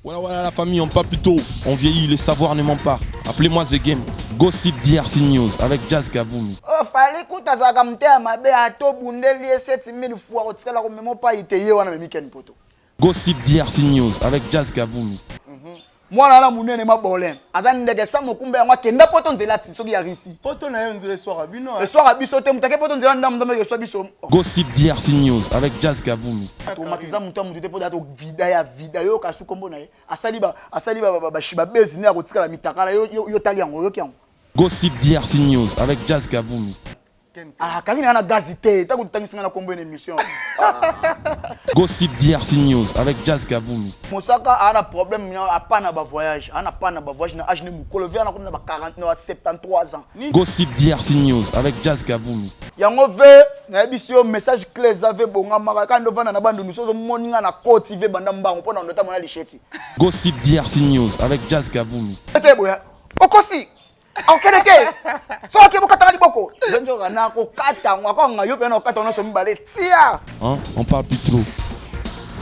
Voilà la famille, on parle plus tôt. On vieillit, le savoir ne ment pas. Appelez-moi The Game. Gossip DRC News avec Jazz Kavumi. Oh, fallait que tu as gamté à ma bé à to bundeli 7000 fois au tsala comme même pas été yé wana weekend poto. Gossip DRC News avec Jazz Kavumi. Moi là munene ma bolem. Azan ndege sa mokumbe ya kenda poto nzela ti soki ya risi. Poto na yo nzela soir abino. Le soir abiso te mutake poto nzela ndam ndam ke so biso. Gossip DRC News avec Jazz Kavumi. Automatiza muto mutu te poto ato vida yo kasu kombo na ye. Asali ba shiba bezi ne akotika la mitakala yo tali yango yo kyango. Gossip DRC News avec Jazz Kavumi. Ah, quand il y a un gazité, tu as une émission. Gossip DRC News avec Jazz Kavumi. Mosaka a un problème, il a pas de voyage. Il n'a pas de voyage, il a un 73 ans. Gossip DRC News avec Jazz Kavumi. Il y a un message clé, vous avez bon, quand on va dans la bande, nous sommes morning à la côte, il va dans la bande, on peut notamment les cheti. Gossip DRC News avec Jazz Kavumi. Okosi! Okeleke! So ke bokataka liboko. Benjo kana ko kata ngwa nga yo pena okata na so mbale tia. Hein? On parle plus trop.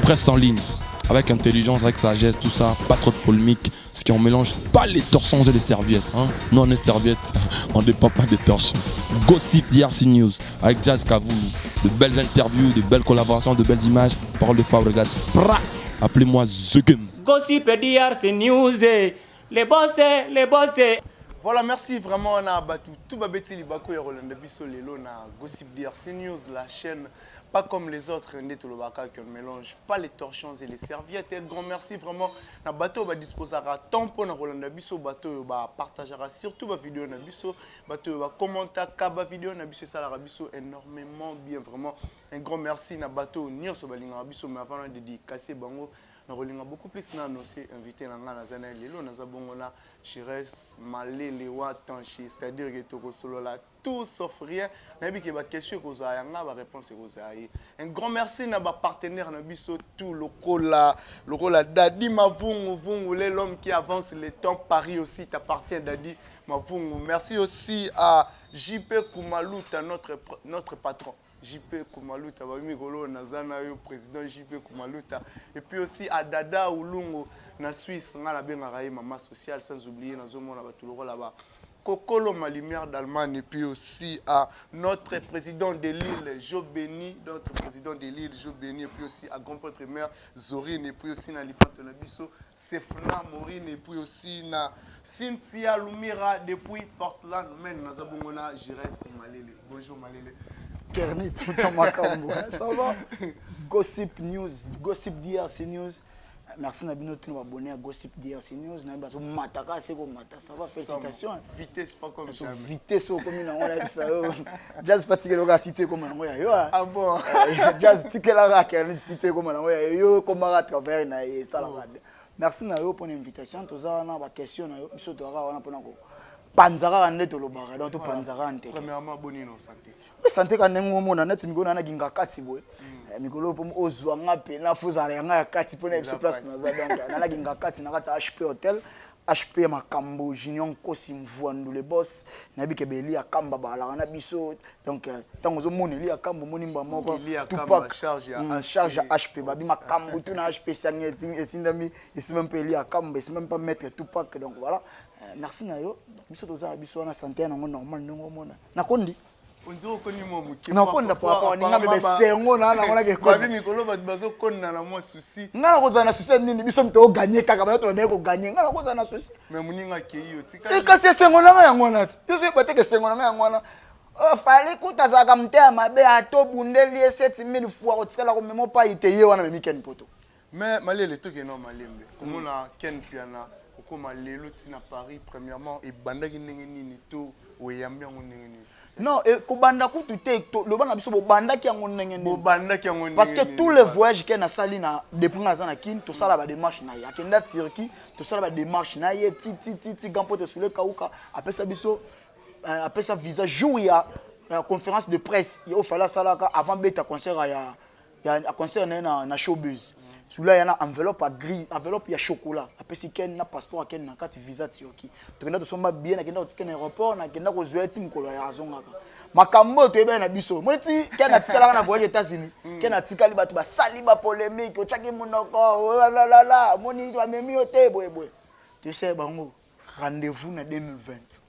Presse en ligne. Avec intelligence, avec sagesse, tout ça, pas trop de polémique. Ce qui on mélange pas les torchons et les serviettes. Hein? Nous on est serviettes, on dépend pas des torchons. Gossip DRC News avec Jazz Kavumi. De belles interviews, de belles collaborations, de belles images. Parole de Fabregas. Appelez-moi The Game. Gossip DRC News. Les boss. Voilà, merci vraiment on a battu tout babeti libako ya Rolanda Biso lelo na Gossip DRC News, la chaîne pas comme les autres ndeto lobaka qui on mélange pas les torchons et les serviettes. Et grand merci vraiment na bateau ba disposera temps pour na Rolanda Biso bateau ba partagera surtout ba vidéo na biso bateau ba commenter kaba vidéo na biso ça la biso énormément bien vraiment un grand merci na bateau nyonso balinga biso mais avant de dédicacer bango na rolinga beaucoup plus na aussi invité na nga na zana lelo na zabongo na Chires Malele wa tanchi, c'est-à-dire que toko solo la tout sauf rien na bi ke ba question ko za nga ba réponse ko za yi. Un grand merci na ba partenaire na biso tout lokola Dadi Mavungu l'homme qui avance le temps. Paris aussi t'appartient Dadi Mavungu. Merci aussi à JP Kumaluta notre patron. JP Kumaluta, président JP Kumaluta. Et puis aussi à Dada Oulungo, na Suisse, on a bien maman sociale, sans oublier, dans un monde là-bas. Kokolo Malimière d'Allemagne, et puis aussi à notre président de l'île, Jo Béni, notre président de l'île, Jo Béni, et puis aussi à grand-père mère Zorine, et puis aussi à l'Ifante Nabiso, Sefna Maureen, et puis aussi à Cynthia Lumira, depuis Portland, même dans Zabongona, Jires Malele. Bonjour Malele. Kerni tout en makambo. Ça va? Gossip News, Gossip DRC News. Merci Nabino tous nos abonnés à Gossip DRC News. Nabazo mataka c'est comme mata. Ça va, félicitations. Vitesse pas comme jamais. Vitesse au comme on a ça. Jazz fatigué le gars situé comme on a. Ah bon? Jazz ticket la Kerni situé comme on a. Yo comme à travers na ça la. Merci na yo pour l'invitation. Tous ça na ba question na yo. Biso to wana pona ko. Panzara ndeto lobaka donc to panzara nte. Premièrement boni no santé. Santé ka nengo mona neti mikolo na ginga kati boy. Mikolo po ozwa nga pe na fuzara yanga ya kati pona biso place na za donc na ginga kati na kati HP hotel. HP Makambo Junior Kosi Mvwandu le boss na bike beli ya kamba bala na biso donc tango zo mona li ya kamba monimba moko Tupac charge ya HP babi Makambo tout na HP sangeti esindami isimem pe li ya kamba isimem pas mettre Tupac donc voilà. Merci na yo biso toza biso na santé na normal ndongo mona nakondi onzo koni mo muke nakonda papa ninga bebe sengo na ngona ke ko babi mikolo bazo konna na mo souci ngana ko zana souci nini biso mto gagner kaka ba to na ko gagner ngana ko zana souci mais muninga ke yo tika e kasi sengo na nga ngona ti biso e bateke sengo na nga ngona fallait kutaza ka mtema be ato bundeli 7000 fois ko tsala ko memo pa ite ye wana weekend poto mais malele to ke no malembe komona ken piana okoma lelo tina Paris premièrement et bandaki ndenge nini to oyambi yango ndenge nini non et kobanda kutu te le bana biso bo bandaki yango ndenge nini bo bandaki yango ndenge parce que tous les voyages que na sali na depuis na zana kin to sala ba démarche na ya kenda Turquie to sala ba démarche na ye ti gampote sous le kauka apesa biso apesa visa jour ya conférence de presse il fallait sala avant beta concert ya concert na showbiz. Celui-là, il y a une enveloppe à gris, enveloppe il y a chocolat. Après, si il y a un passeport, il y a une carte visa Turquie. Tu as bien, il y a un aéroport, il y a un makambo to ebe na biso moniti kena tikala na voyage États-Unis kena tikali bato ba sali ba polémique ochaki munoko la moni to amemi ote boy tu sais bango rendez-vous na 2020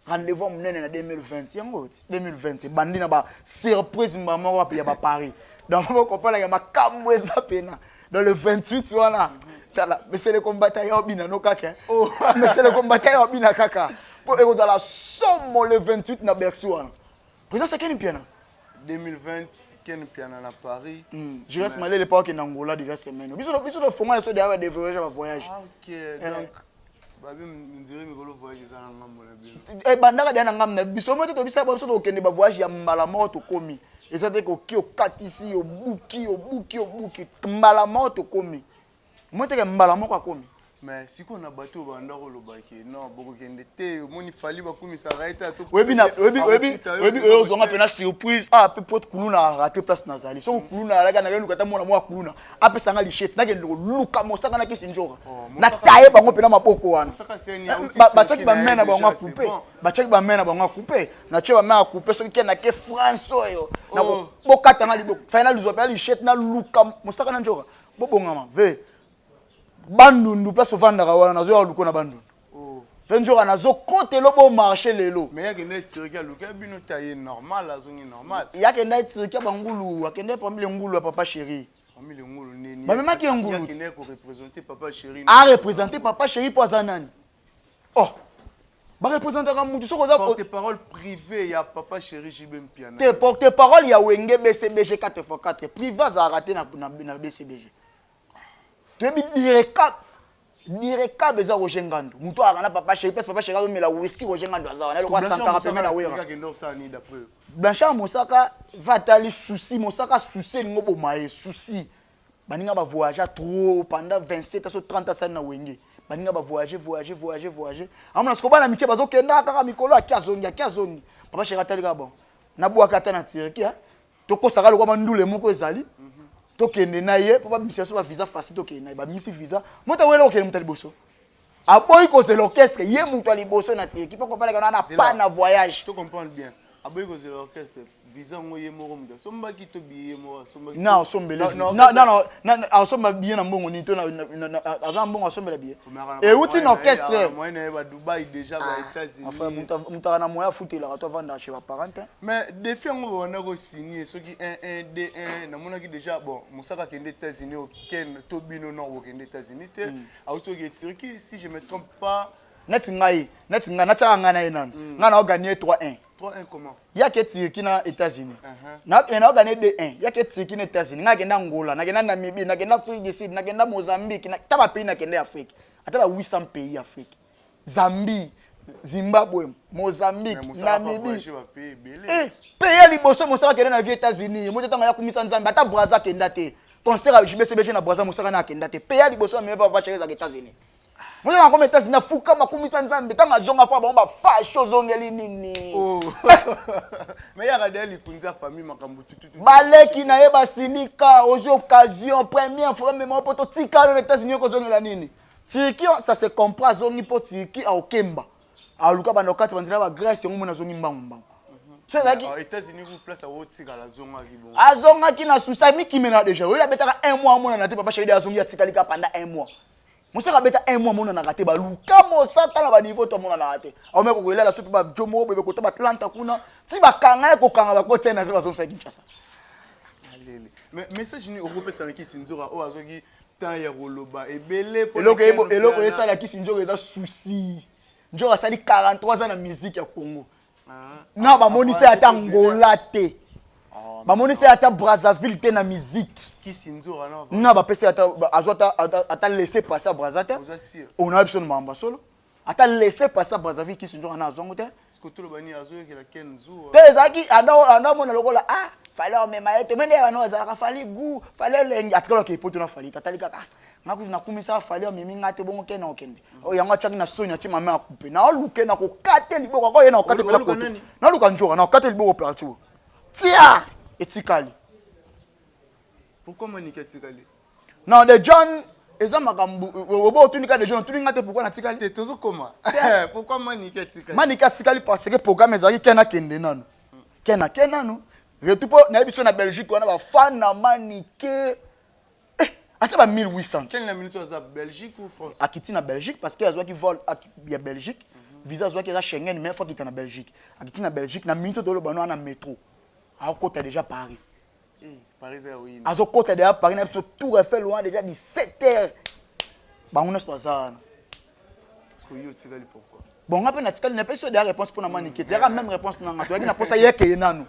rendez-vous munene na 2020 yango 2020 bandi na ba surprise mbamoko pa ya ba Paris donc on comprend la makambo eza pena dans le 28 wana mais c'est le combattant ya obina no kaka mais c'est le combattant ya obina kaka pour ekozala somme le 28 na Bercy wana président c'est quel piano 2020 ken piano na Paris je reste malé l'époque en Angola déjà semaine biso de fond so derrière des voyages à voyage OK donc babi ndire mikolo voyage za ngambo na bien bandaka dia na ngambo na biso mo to bisa biso to kende ba voyage ya mbala moto komi eza te ko ki o katisi o buki mbala moto komi mo te ke mbala moko komi mais si qu'on a bateau banda ko lobaki non boko kende te moni fali ba komisa raita to webi ozonga pena surprise pe pot kuluna raté place nazali so kuluna la kana ngenu kata mona mwa kuluna apesa nga lichette na kende luka mosaka na kisi njora na taye bango pena maboko wana bachaki ba mena bango couper bachaki ba mena bango couper na che ba mena couper so kena ke France oyo na bokata nga liboko final zo pena lichette na luka mosaka na njora bobongama ve bandundu place ovandaka wana nazo ya luko na bandundu venjora nazo kote lobo marché lelo mais yake net tirika luka bino taille normal azongi normal yake net tirika bangulu akende parmi ngulu ya papa chéri parmi les ngulu neni ba même ki ngulu yake ne ko représenter papa chéri a représenter papa chéri pour zanani oh ba représenter ka mutu soko za porte-parole privé ya papa chéri JB Piana te porte-parole ya wenge BCBG 4x4 privé za raté na BCBG tebi direka beza Roger Ngandu muto akana papa chéri papa chéri mela whisky Roger Ngandu azawa na kwa sankara pemena wera Blanchard Mosaka vatali souci Mosaka souci ngobo maye souci baninga ba voyager trop pendant 27 à 30 ans na wenge baninga ba voyager amona sikoba na mikie bazo kenda kaka mikolo akazongi papa chéri atali ka bon na bwaka ta na tiriki to ko saka lokwa mandule moko ezali to kende na ye papa bimisa so ba visa facile to kende na ba bimisi visa mota wele okende mutali boso aboyi ko c'est l'orchestre ye mutali boso na tiriki poko pale kana na pas na voyage to comprendre bien aboyi ko c'est l'orchestre visa ngoye moko muda somba ki to biye mo somba non sombele non somba biye na mbongo ni to na azan mbongo sombela biye et outi na orchestre moi na ba Dubai déjà ba États-Unis enfin muta na moya futela to vanda chez ba parents mais défi ngo on a ko signer soki 1-1-2-1 na mona ki déjà bon Mosaka kende États-Unis au Ken Tobino non au kende États-Unis te a auto ki Turquie si je me trompe pas net ngai na tsa ngana enana ngana o gagner 3-1 3-1 comment ya ke Turquie na États-Unis na o gagner 2-1 ya ke Turquie na États-Unis nga kenda Angola na kenda Namibie na kenda Afrique du Sud na kenda Mozambique na taba pays na kenda Afrique ata ba 800 pays Afrique Zambie Zimbabwe Mozambique Namibie pays liboso Mosaka kenda na États-Unis mo tanga ya kumisa Nzambe ata Brazza kenda te concert à JBCBG na Brazza Mosaka na kenda te pays liboso mais pas chez les États-Unis moi na comme États-Unis na fuka makumisa Nzambe tanga jonga pa ba fasho zongeli nini mais ya radeli kunza famille makambu tutu baleki na yeba sinika aux occasions première fois même pour to tika les États-Unis ko zongela nini tiki ça se comprend zongi po tiki a okemba a luka bando kati banzila ba Grèce ngo mona zongi mbangumba so ezaki États-Unis ku place a otika la zonga ki bon azonga ki na susa miki mena déjà oya betaka 1 mois mona na te papa chéri azongi ya tika lika pendant 1 mois Mosaka beta 1 mois mona na raté ba luka Mosaka na ba niveau to mona na raté au meko ko lela so ba jomo bebe ko to ba Atlanta kuna ti ba kanga ko kanga ba ko tena ba zo sa Kinshasa alele mais message ni européen ça qui sinzora o azoki temps ya roloba ebele pour eloko esa la ki sinzora eza souci njora sali 43 ans na musique ya Congo na ba monisa ata Angola te ba monisa ata Brazzaville te na musique qui sinzora na ba pesa ata laisser passer à Brazzaville on a absolument mamba solo ata laisser passer à Brazzaville qui sinzora na zongo te ce que tout le bani azoyo ki la kenzo te zaki anda mona lokola fallait on mema yeto mende wana zaka fallait goût fallait lengi atikala ke poto na fallait tatali kaka ngaku na kumisa fallait on memi ngate bongo kena okende o yanga chaki na sonya ti mama akupe na oluke na ko kate liboko ko yena okate pela ko na luka njora na okate liboko pela tu tia etikali pourquoi manika etikali non de John eza makambu obo tunika de John tuninga te pourquoi na tikali te tozo koma pourquoi manika etikali manika etikali parce que programme ezaki kena kende nanu Kena nous. Retour pour na biso na Belgique on a ba fan na manique. Ata ba 1800. Quelle la minute à Belgique ou France? A quitter na Belgique parce que azo qui vole a Belgique. Visa azo qui est Schengen mais faut quitter na Belgique. A quitter na Belgique na minute de lo bano na métro. A côté déjà Paris. Paris oui. Azo côté déjà Paris na biso tout refait loin déjà 17h. Ba on est pas ça. Parce que yo tikali pourquoi? Bon, on a pas de réponse pour la manique. Il y a la même réponse dans la manique. Il y a que nanu.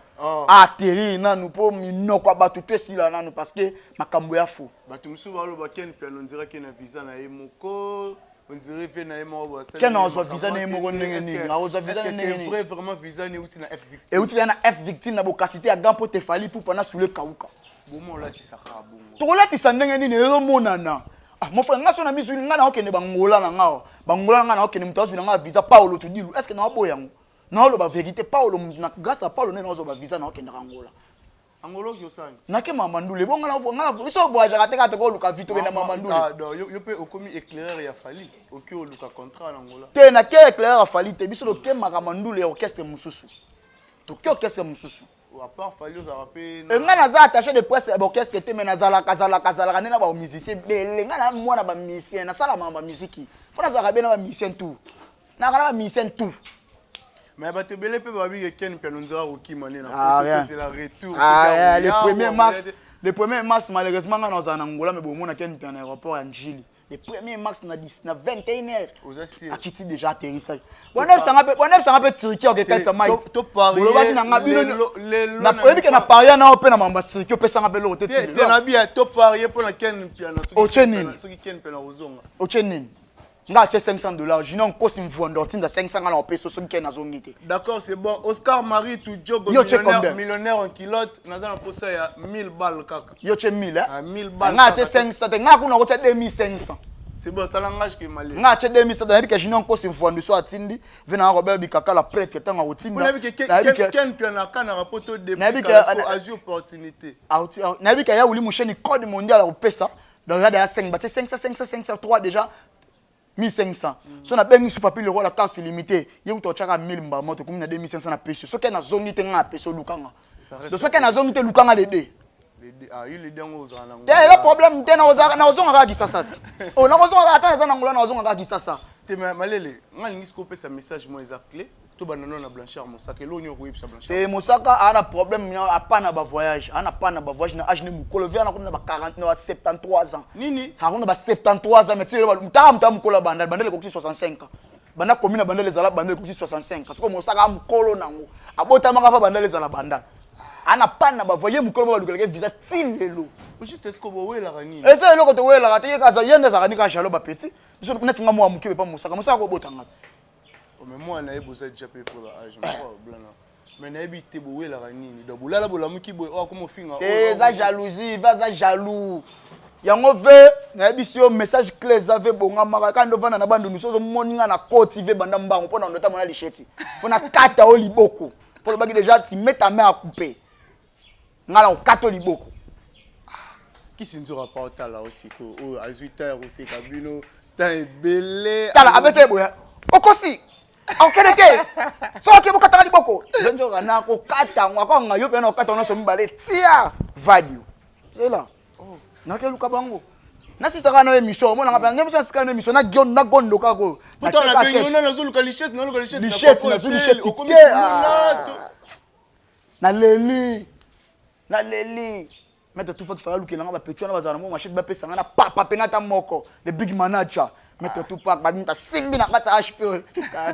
Atterrir nanu pour mino quoi battre tout si là nanu parce que ma camboya fou. Bah tu me souviens le baken puis on dirait qu'il y a un visa na emoko. On dirait qu'il y a un mot. Quel on a visa na emoko nengeni. On a visa nengeni. C'est vrai vraiment visa ni outil na F victime. Et outil na F victime na bokasité à gampo te fali pour pendant sous le kauka. Bon moi là tu saka bon. To là tu sandengeni ne zo monana. Mon frère, nga sona misu nga na okene bangola na nga. Bangola nga na okene mutazu na nga visa Paulo to dilu. Est-ce que na boyango? Na lo ba vérité Paulo na grâce à Paulo na zo ba visa na okene Angola. Angola ki osani. Na ke mamandule bonga na nga so voyage ka te ka ko luka vito na mamandule. Ah non, yo pe okomi éclaireur ya fali. Oki o luka contrat na Angola. Te na ke éclaireur a fali te biso lo ke makamandule orchestre mususu. To ke orchestre mususu. À part fali aux arapé. Nga na za attaché de presse orchestre te mais na zala kazala na ba musicien bele nga na mwana ba musicien na sala ba musique. Faut na za ba na musicien tout. Na ba musicien tout. Mais bah te belé pe babi que Ken Pianonzera Roki mané na c'est la retour. Ah le 1er mars malheureusement nga na Angola mais bon mona Ken Pian aéroport à Njili. Le 1er mars na 21h. A quitté déjà atterrissage. Bonne ça un peu Turquie au Kenya ça maït. To parier. Na oyebi ke na parier na ope na mamba Turquie ope sanga belo te. Te na bia to parier pour la Ken Pian. Ce qui Ken Pian ozonga. Ochenin. Nga acheté $500. Jinon kosi mvuando tinda 500 na peso so Ken azongite. D'accord, c'est bon. Oscar Marie tout job millionnaire en kilote, nazana posa ya 1000 balles kaka. Yo che 1000 hein. 1000 balles. Nga acheté 500, nga kuna ko 2500. C'est bon, ça langage qui est malé. Nga acheté 2500, na bika jinon kosi mvuando so atindi, vena Robert Bikaka la prêtre tanga otinda. Na bika Ken Pian na kana rapoto de Azio opportunité. Na bika ya uli musheni code mondial au pesa. Donc là derrière 5 500 3 déjà 1500. Si on a bien sur papier le roi la carte limitée, il y a un chaka 1000 mbama to comme na 2500 na peso. So qu'un zone te nga peso lukanga. Donc so qu'un zone te lukanga les deux. Ah, il est dans aux ans. Le problème te na ozanga ka gisasa. Oh na ozanga ata na ngula na ozanga ka gisasa. Te malele, ngal ngi scope sa message mo exact clé. To banana na Blanchard Mosaka lo nyo ko yipsa Blanchard. Et Mosaka a un problème a pas na ba voyage, ana pas na ba voyage na âge ne mukolo via na ko na ba 40 na 73 ans. Nini? Ça ko na ba 73 ans mais tu mta mukolo bandal bandel ko 65 ans. Banda commune bandel ezala bandel ko 65 parce que Mosaka mukolo nango. Abota maka fa bandel ezala bandal. Ana pas na ba voyage mukolo ba lukeleke visa tilelo. Juste est-ce que vous voyez la ranine? Et c'est le côté où la raté ka za yende za kanika jalo ba petit. Je na tinga mo amuke pa Mosaka. Mosaka ko botanga. Mais moi, je suis déjà payé pour l'âge. Mais je suis déjà payé la ranine. Donc, là, je suis comment finir. C'est ça jalousie, va ça jaloux. Yango ve na ebisio message clé zave bonga maka quand vana na bandu nuso moninga na côte ve banda mbango pona ndota mona licheti. Pona kata o liboko. Pour le bagi déjà tu mets ta main à couper. Ngala o kata liboko. Qui s'y nous rapporte là aussi que à 8h aussi kabino temps belé. Tala abete boya. Okosi. Okeneke. So ke bokata liboko. Njo kana ko kata ngwa nga yo pena okata na so mbale tia value. C'est là. Oh. Na ke luka bango. Na sisa kana emission mona ngapa ngem sisa kana emission na gion na gondo kako. Pourtant na benyo na zo luka lichette na luka lichette. Lichette na zo lichette okomi. Na leli. Na leli. Mettre tout pas faire luka na ba petio na bazana mo machine ba pesa na papa penata moko. The big manager. Mettre tout pas badinta simbi na kata HP.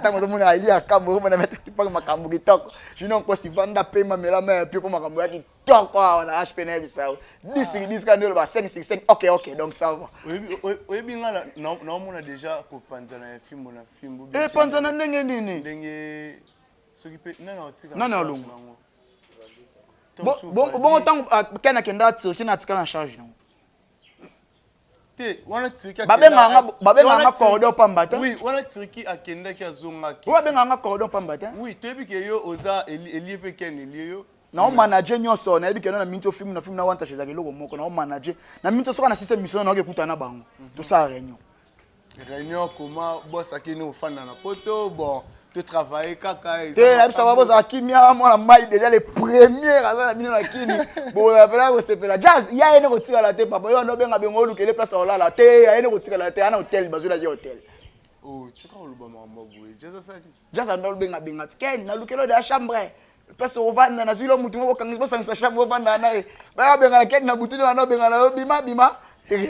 Tango mona ali akambo mona mettre tout pas makambo kitoko. Jino ko si vanda pema mela me puis ko makambo yaki toko na HP na bisa. This kind of 565. OK donc ça va. Oui binga na mona déjà ko panzana ya film na film. Panzana ndenge nini? Ndenge s'occuper non tika. Non longo. Bon tant kana kenda tsiki na tika na charge non. Wana tiriki babenga corridor pambata. Oui, wana tiriki akenda ki azonga ki. Babenga corridor pambata. Oui, tebi ke yo oza elie pe ken elie yo. Na o manager nyonso na ebi ke na minto film na wanta cheza ke loko moko na o manager. Na minto soka na system mission na okuta na bango. To sa réunion. Réunion comment boss akini ofanda na poto bon. Tu travailles kaka. Tu sais, ça va pas ça qui m'a moi la maille déjà les premières à la mine la kini. Bon la pela ko sepela jazz, ya ene ko tira la tête papa. Yo no benga bengo lu kele place là la tête, ya ene ko tira la tête ana hôtel bazula ya hôtel. Oh, tu sais quand le bama maboué. Jazz ça. Jazz ando benga benga. Ken na lu kelo de chambre. Place au vanda na zulo mutu mo kangi bosa sa chambre vanda na e. Ba benga ken na butu na benga na bima. Eh?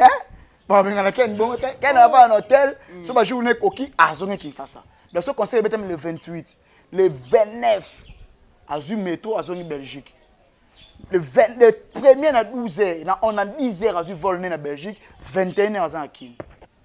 Ba benga na ken bon ken na pas un hôtel, so ba journée koki azonge Kinshasa. Dans ce conseil, le 28, le 29, à Zu métro à zone Belgique. Le 1er à 12h, on a 10h à Zu vol en Belgique, 21h à King.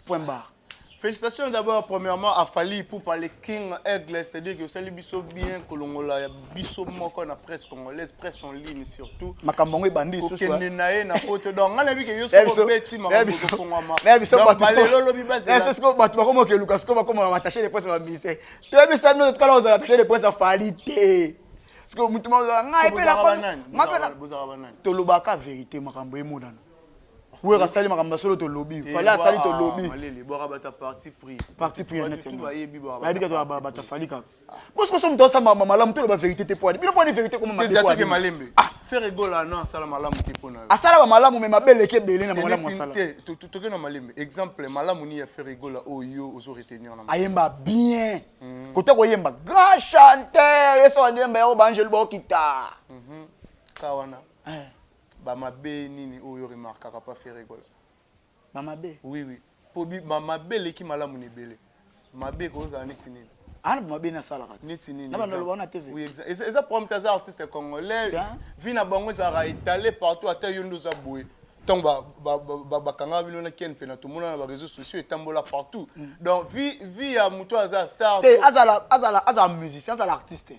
Point barre. Félicitations d'abord, premièrement, à Fali pour parler King Aigle, c'est-à-dire que c'est le biso bien que l'on a biso qu'on a presse congolaise, presse en ligne surtout. Makambongo bandi sous sous. Na côté donc on a vu que yo so beti makambo ko ngama. Donc balelo lobi bazela. Est-ce que batu bakoma ke Lucas ko bakoma attacher les presses à bise. Tu as vu ça nous quand on a attaché les presses à Fali té. Parce que mutu ma ngai pe la ngapela. Tolobaka vérité makambo emodana. Oui, rasali makambo solo to lobby. Fallait asali to lobby. Malé bora bata parti pris. Parti pris net. Tout va yebi bora. Ba bika to bata fali ka. Parce que somme to sa mama malamu to ba vérité te poani. Bino poani vérité comme ma te poani. Te malembe. Faire rigola non sala malamu te pona. Asala ba malamu me mabele ke belé na malamu sala. To ke na malembe. Exemple malamu ni ya faire rigola o yo ozo retenir na. Ayemba bien. Côté ko yemba grand chanteur, yeso andemba yo banjelu ba okita. Kawana. Mama B nini oyo remarquera pas faire rigoler. Mama B. Oui. Pour Mama B leki malamu ni belé. Mama B ko za neti nini. Ana Mama B na sala kati. Neti nini. Na bana lobana TV. Oui, exact. Et ça problème tas artistes congolais. Vina bango za ra étalé partout ata yondo za boué. Donc ba kanga bino na ken pena tout monde na réseaux sociaux et tambola partout. Donc vi à muto aza star. Azala musicien, azala artiste.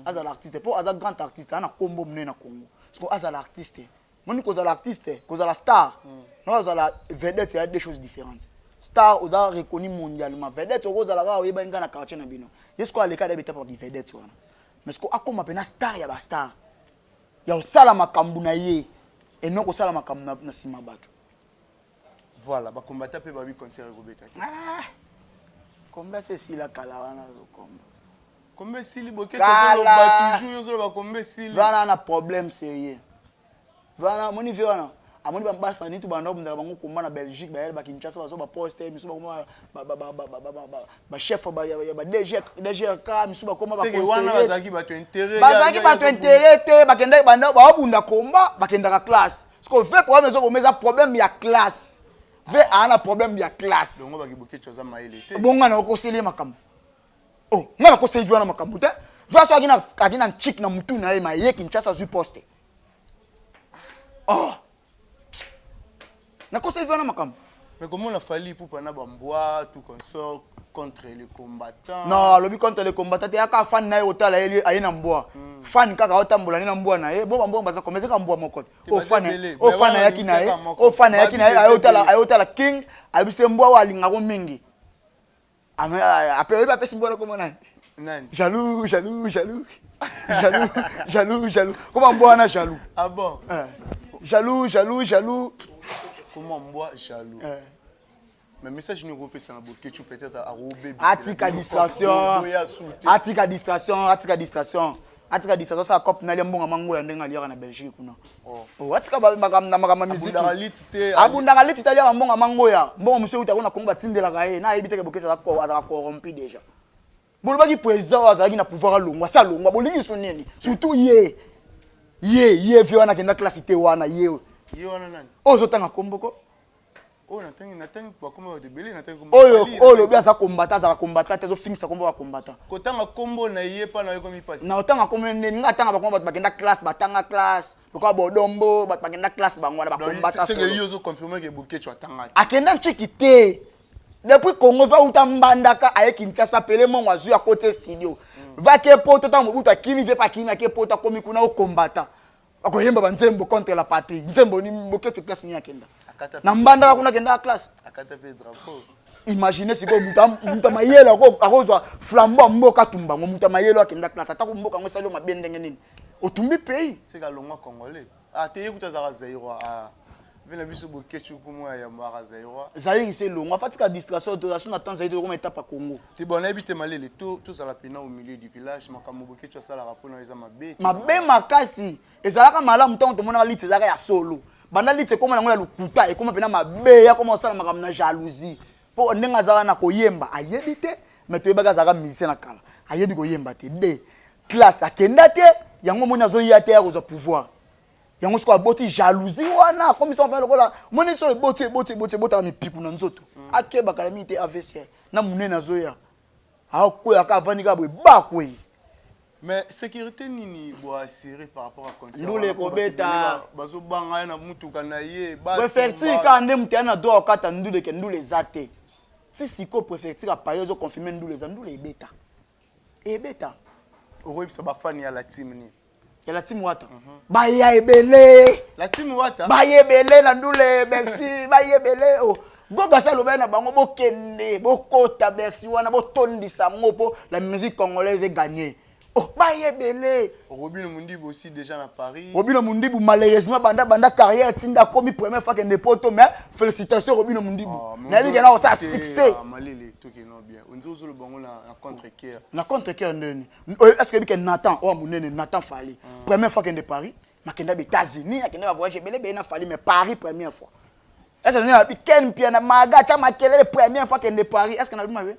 Azala artiste pour azala grand artiste ana kombo mné na Congo. Parce que azala artiste. Moi, quand on l'artiste, quand on la star, nous on la vedette, il y a des choses différentes. Star, on a reconnu mondialement. Vedette, on a la il y a un quartier na bino. Est-ce qu'on a les cas d'habiter pour des vedettes mais ce qu'on a comme appelle star, il y a star. Il y a aussi la makambuna ye et non qu'on la makambuna na sima bato. Voilà, ba combattre pe ba bi concert Robeta. Ah. Combien c'est si la kalawana combat. Combien si li boké toujours ba toujours yo ba combien si li. Voilà un problème sérieux. Voilà, mon niveau là. Amoni ba mbasa ni tu ba ndo ndala bango komba na Belgique ba yel ba Kinshasa ba so ba poster misu ba ba chef ba DG ka misu ba koma ba conseiller. C'est que wana bazaki ba to intérêt. Bazaki ba to intérêt te ba kenda ba ndo ba bunda komba ba kenda ka classe. Parce que fait problème zo bomeza problème ya classe. Fait ana problème ya classe. Donc ba ki boké choza maile te. Bonga na ko sele makambo. Oh, ngana ko sele na makambo te. Va so akina chick na mutu na ye ma ye Kinshasa zu poster. Oh. Nako se vient makam. Mais comment on a fallu pour prendre bambois tout consort contre les combattants? Non, le but contre les combattants, il y a qu'un fan na hôtel ayi na mboa. Fan kaka otambola ni na mboa na ye, bo bamboa baza komeza ka mboa moko. O fan ya kina ye, o fan ya kina ye ayi hôtel king, ayi bise mboa wa linga ko mingi. Après ba pesi mboa ko mona. Nani? Jaloux. Comment mboa na jaloux? Ah bon? Jaloux. Comment moi jaloux? Mais message nous repère ça na boké tu peut-être à robé. Atika distraction. Ça cop na liambonga mango ya ndenga liaka na Belgique kuna. Oh, atika makama musique. Abundanga liti talia mbonga mango ya. Mbonga monsieur utakona konga tindela kae na ebiteke boké ça ko azaka corrompu déjà. Bolobaki président azaki na pouvoir longwa ça longwa bolingi soneni. Surtout ye viona kenda classe te wana ye. Ye wana nani? Ozotanga komboko. Oh natangi kwa kombo de belé natangi kombo. Oyo lobi aza combattant te zo finisa kombo wa combattant. Kotanga kombo na ye pa na yo komi pasi. Na otanga kombo nga tanga bakomba bakenda classe batanga classe. Lokwa bodombo bakenda classe bangwana ba combattant. C'est que yo zo confirmer que Bouquet tu atanga. Akenda nchiki te. Depuis Congo va utambandaka aye Kinshasa pele mon wazu ya côté studio. Va ke poto ta mobuta kimi ve pa kimi ake poto komi kuna o combattant. Akoyemba banzembo contre la patrie. Nzembo ni mboke te classe ni akenda. Na mbanda kuna kenda classe. Akata pe drapeau. Imaginez si ko muta mayelo ko akozwa flambeau mboka tumba ngo muta mayelo akenda classe atako mboka ngo salo mabende nini. Otumbi pays. C'est ka longwa congolais. Ah te yekuta za zairo Vena biso bo ketchup pour moi ya maraza yo. Zaïre c'est long. En fait la distraction de la son attend Zaïre comme étape à Congo. Ti bon habité malele tout ça la pena au milieu du village makambo bo ketchup ça la rapona eza mabe. Mabe makasi. Ezalaka malamu tant to mona lit ezalaka ya solo. Banda lit c'est comme na ngola lukuta et comme pena mabe ya comme ça makambo na jalousie. Po ndenga zala na koyemba ayebite mais to yebaka zaka musicien na kala. Ayebi koyemba te de classe akenda te yango mona zo ya te ya ko pouvoir. Yango siko aboti jalousie wana comme ça on va lokola moni so eboti mi pipu na nzoto akeba kala mi te AVC na munene azoya akoya ka vanika boy bakwe. Mais sécurité nini bo assurer par rapport à concert. Ndule ko beta bazo banga na mutuka na ye ba. Préfecture ka nde mutana do okata ndule ke ndule zate. Si siko préfecture a parler zo confirmer ndule za ndule ebeta. Ebeta. Oyebisa ba fan ya la team ni. Ya la team wata. Ba ya ebele. La team wata. Ba yebele na ndule merci ba yebele oh. Goga sa lobe na bango bokende bokota merci wana botondisa ngopo la musique congolaise est gagnée. Oh, ba yebele. Robino Mundibu aussi déjà à Paris. Robino Mundibu malheureusement banda carrière tinda comme première fois qu'ende poto mais félicitations Robino Mundibu. Na dit que là ça succès. Malele to ke non bien. On dit aux le bango na contre-cœur. Na contre-cœur ndeni. Est-ce que Nathan oh munene Nathan Fali. Première fois qu'ende Paris, makenda be États-Unis, akenda voyager belé na Fali mais Paris première fois. Est-ce que na Ken pia na maga cha makelele première fois qu'ende Paris, est-ce que na bimabe?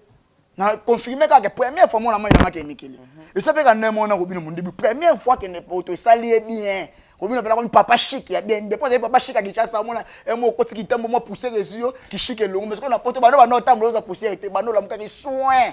Na confirmer que première fois mon amant na makemikeli. Et ça fait que mon Robino Mundibu première fois que ne poto salier bien. Robino pena comme papa chic ya bien depuis papa chic a Kinshasa mona et mo koti kitambo mo pousser les yeux qui chic et long parce que na poto bano tambo za pousser était bano la muka ki soin.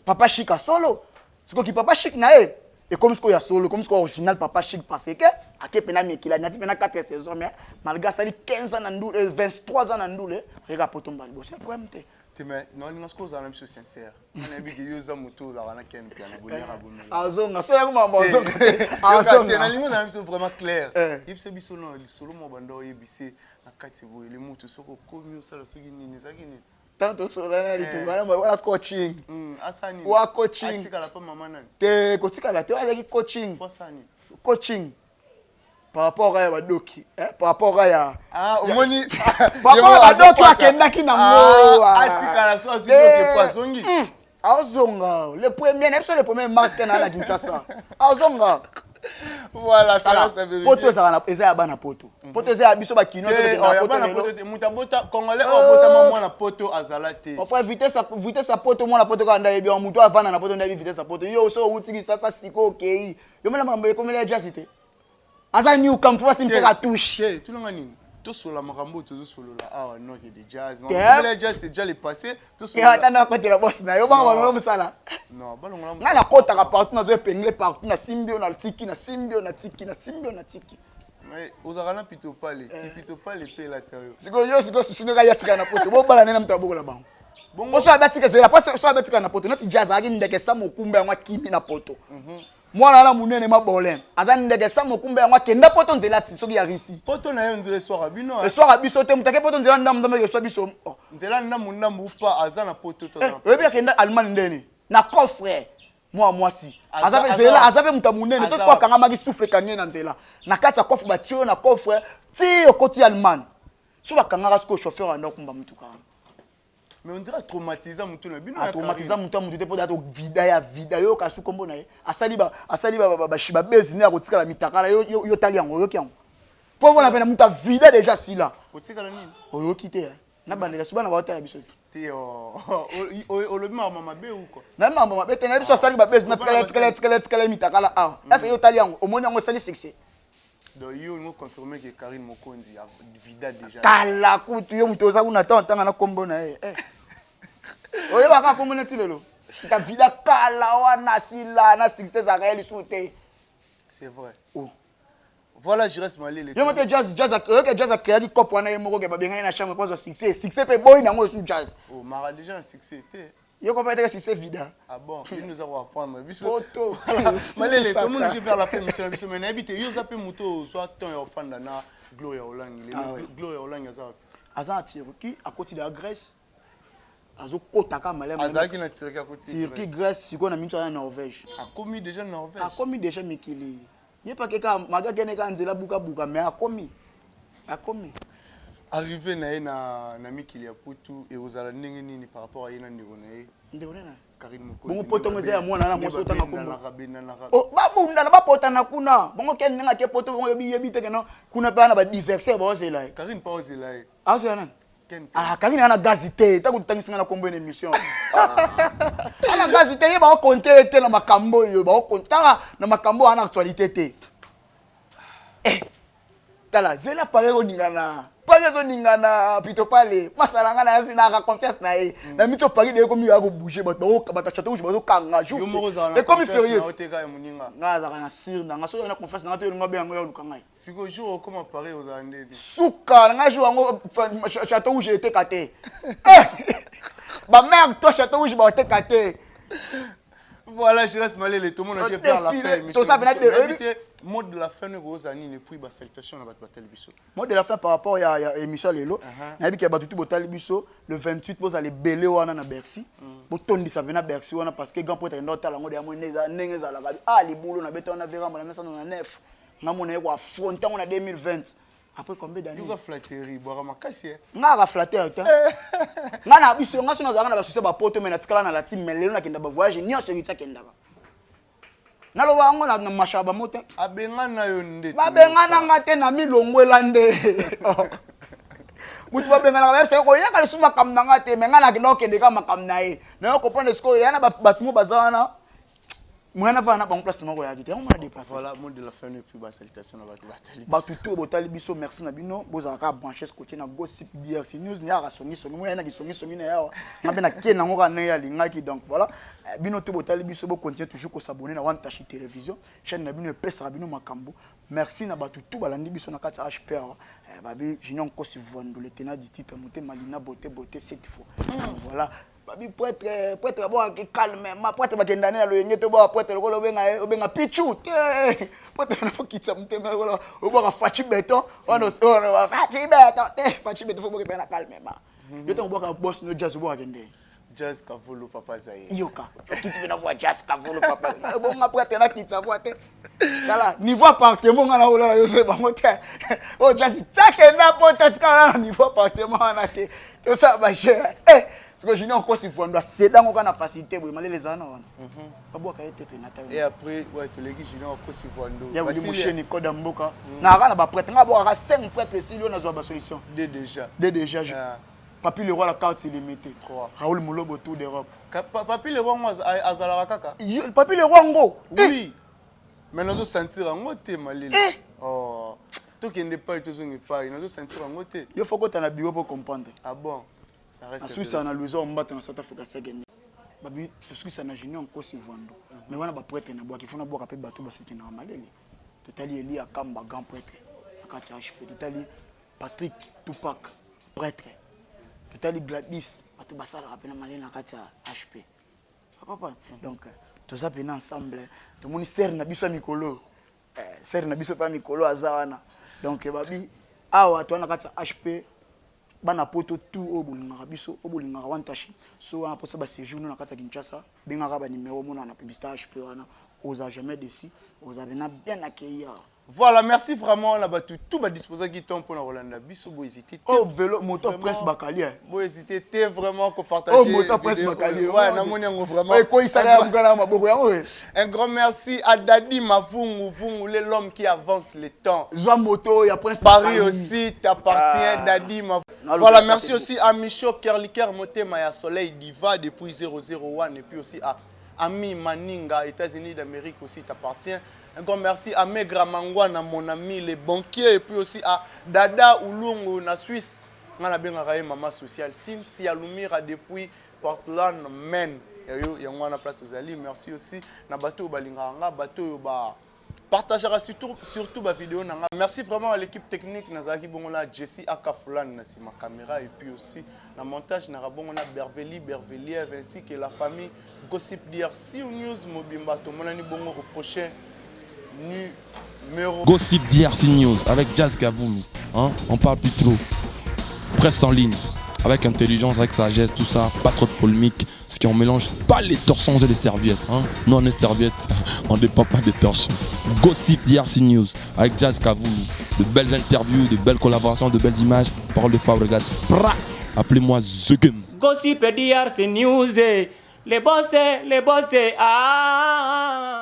Papa chic a solo. C'est qui papa chic na e et comme ce qu'il y a solo comme ce qu'il original papa chic parce que ake pena mekila na ti pena 4 saisons mais malgré ça 15 ans na ndule 23 ans na ndule rega poto mbali bo c'est problème te. Mais non, il y a une chose sincère. On a vu que y a un moto dans la canne puis on a bonheur à bonheur. Azonga, so ya kuma mazonga. Azonga. Il y a une chose vraiment claire. Il se biso non, il solo mo bando yebise na kati bo le moto soko komi osala soki nini zaki nini. Tanto sola na litunga na wala coaching. Asani. Wa coaching. Atika la pa mama nani. Te kotika la te wa zaki coaching. Posani. Coaching. Par rapport à Badoki, par rapport à omoni par rapport à Badoki akendaki na ngo atika la so asu ke poisongi azonga le premier masque na la Kinshasa azonga voilà ça reste vérifié poto ça na eza bana poto eza biso ba kino te na poto mutabota congolais obota mama na poto azalate on fait vitesse sa poto moi na poto ka ndaye bien muto avana na poto ndaye vitesse sa poto yo so utiki sasa siko okay yo mena mambo comme les jazzité Aza new camp for sim ka touche. Tu l'as nini? Tout sur la marambo tout sur la ah non il y a des jazz. Le jazz c'est déjà le passé tout sur. Et attends côté la boss na yo ba ba musala. Non, ba longola. Na kota ka partout na zo épinglé partout na simbio na tiki na simbio na tiki na simbio na tiki. Mais aux arana plutôt pas les paix la terre. Siko yo siko susino ka yatika na poto. Bo bala nena mtabo la bango. Bongo so abatika zela pas so abatika na poto. Not jazz aki ndeke sa mokumba ngwa kimi na poto. Mwana na munene mabolem aza ndeke sa mokumba yango kenda poto nzela ti soki ya risi poto na yo nzela soir abino le soir abiso te mutake poto nzela ndamu ke so biso nzela ndamu pa aza na poto to na oyebi kenda Allemagne ndeni na coffre mwasi azabe nzela azabe muta munene so kwa kanga maki souffle kanye na nzela na kati ya coffre ba tio na coffre ti okoti Allemagne so ba kanga ka sko chauffeur anda kumba mutuka. Mais on dirait traumatiser mutu na bino traumatiser mutu mutu te po dato vida yo kasu kombo na ye asali ba shiba bezi na kotika la mitakala yo tali yango yo kiango po vona pena mutu vida déjà si là kotika la nini oyo kité na bandela suba na ba hotela biso ti o lobi mama be ou quoi na mama be te na biso asali ba bezi na tikala mitakala ah est-ce yo tali yango omoni yango sali succès. Donc yo nous confirmer que Karine Mokonzi a vida déjà kala kutu yo mutu oza kuna tanga na kombo na ye oye baka kombo na ti lelo ta vida kala wana sila na succès a réel souté. C'est vrai. Oh. Voilà, je reste malé les. Yo mote jazz a créé du cop wana yemoko ke ba benga na chambre pas succès pe boy na ngo sous jazz. Oh, mara déjà un succès té. Yo ko peut-être succès vida. Ah bon, il nous a apprendre biso. Malé les tout le monde je faire la fin monsieur biso mais habite yo zape muto soit ton yo fanda na Gloria Olang Gloria Olang za. Aza Turquie à côté de la Grèce. Azo kotaka malem. Azaki na Turquie à côté. Turquie Grèce siko na minto na Norvège. A commis déjà Norvège. A commis déjà Mikili. Ye pa keka maga kene ka nzela buka mais a commis. akomi arrivé na mikili ya putu et aux ndenge nini par rapport à yena ndeko na ye ndeko nena Karine Mokoti bongo poto ngeze ya mwana na moso tanga kombo oh babunda na bapota na kuna bongo ken nga ke poto bongo yebi te keno kuna bana ba diverser ba ozela Karine pa ozela ye ozela nani Karine ana gazité ta kutangisa na kombo une émission ana gazité ye ba compter te na makambo yo ba compter na makambo ana actualité te tala zela pare oningana pare zoningana pito pale masalanga na zina ka confiance na ye na mito pare de ko mi ya ko bouger ba ba chateau je ba zo kanga jour et comme férié nga za kana sir na nga so na confiance na to nga be ngo ya lukanga siko jour comment pare aux andeni suka nga jour ngo chateau où j'ai été caté ba mère to chateau où je ba été caté voilà je laisse m'aller tout le monde j'ai faire la fin tout ça mot de la fin aux années et puis salutation na batel biso mot de la fin par rapport à émission lelo na bi ke ba tutu botal biso le 28 vous allez belé wana na Bercy bo tondi ça vena Bercy wana parce que grand pote ndota la ngo de amoneza ndenge za la ah libulu na beto na vera na 9 na mona ko affronter on a 2020 après combien d'années tu vas flatterie boire makasi nga ga flatter ta nga na biso nga sona za na ba succès ba poto mais na tikala na la team mais lelo na kenda ba voyage nyonso ngitsa kenda ba naloba ngo na mashaba mote abenga na yo ndete babenga na ngate na milongwela nde mutu babenga na ba ko yaka le suma kam na ngate menga na kinokende ka makam na ye na yo comprendre ce ko yana batumo bazana mwana va na ba place moko ya kite on a déplacer voilà mot de la fin et puis ba salutation na batuto botali biso merci na bino bozaka ka brancher ce côté na gossip DRC news ni ara songi mwana na kisongi na yawa na bena kena ngo ka na ya lingaki donc voilà bino to botali biso bo continuer toujours ko s'abonner na One Tashi télévision chaîne na bino pesa bino makambo merci na batuto balandi biso na kati HPR babi junior kosi vondo le tenant du titre monter malina beauté cette fois voilà babi prêtre bon qui calme ma prêtre bakenda na lo yenge to ba prêtre lo benga pichu prêtre na fokitsa mutema lo oba fachi beton ono fachi beton fo boke na calme ma yo to boka boss no jazz bo akende jazz kavolo papa zaye yoka kiti bina kwa jazz kavolo papa bon ma prêtre na kitsa boate kala niveau appartement ngana ola yo se ba mote o jazz takenda pota tika niveau appartement na te to ça ba cher parce que je n'ai encore si vous c'est dans aucune facilité pour les les ans pas boire été pénata et après ouais tu les dis je n'ai encore si vous il y a des mouchés Nico Damboka na kana ba prêtre na boire 5 prêtres si on a zo ba solution déjà Papi le roi la carte illimitée 3 Raoul Moulobo tour d'Europe Papi le roi azala kaka Papi le roi ngo oui mais nous sentir ngo te malile oh to qui n'est pas toujours pas nous sentir ngo te il faut que tu na bureau pour comprendre ah bon ça reste Suisse na luzo mbata na South Africa segeni babi Suisse na junior encore si vando mais wana ba prêtre na bois qui fona bois kapé bato ba soutenir malele totali Eli Akamba grand prêtre akati HP totali Patrick Tupac prêtre totali Gladys bato basala kapena malele akati HP papa donc tout ça pena ensemble tout moni ser na biso mikolo ser na biso pa mikolo azawana donc babi awa to na kati HP bana poto tout au bolinga biso au bolinga One Tashi so wana posa ba séjour na kata Kinshasa benga ba numéro mona na publicité HP wana oza jamais d'ici oza bena bien accueillir voilà merci vraiment là batu tout ba disposer qui tombe pour na Rolanda biso bo hésiter oh vélo moto presse Bacalier bo hésiter te vraiment ko partager oh moto presse Bacalier ouais na moni ngo vraiment ko isala mukana maboko yango un grand merci à Dadi Mavungu l'homme qui avance le temps Zwa moto ya presse Paris aussi t'appartient Dadi Mavungu voilà merci aussi à Micho Kerliker Motema ya Soleil Diva depuis 001 et puis aussi à Ami Maninga États-Unis d'Amérique aussi t'appartient. Un grand merci à Megra Mangwana mon ami les banquiers et puis aussi à Dada Ulungu na Suisse. On a bien raé maman sociale Cynthia Lumira depuis Portland Maine. Ya ngwana place aux alliés merci aussi na bateau balinganga bateau ba partagera surtout ba vidéo nanga. Merci vraiment à l'équipe technique Nazaki Bongola Jessie Akafulan na ma caméra et puis aussi na montage na Bongola Berveliev ainsi que la famille Gossip DRC News Mobimba to monani bongo au prochain numéro Gossip DRC News avec Jazz Kavoulou hein on parle plus trop presse en ligne avec intelligence, avec sagesse, tout ça, pas trop de polémique, ce qui on mélange pas les torchons et les serviettes. Hein. Nous on est serviettes, on dépend pas des torchons. Gossip DRC News avec Jazz Kavou, de belles interviews, de belles collaborations, de belles images, parole de Fabregas. Appelez-moi The Game. Gossip DRC News, les boss, ah.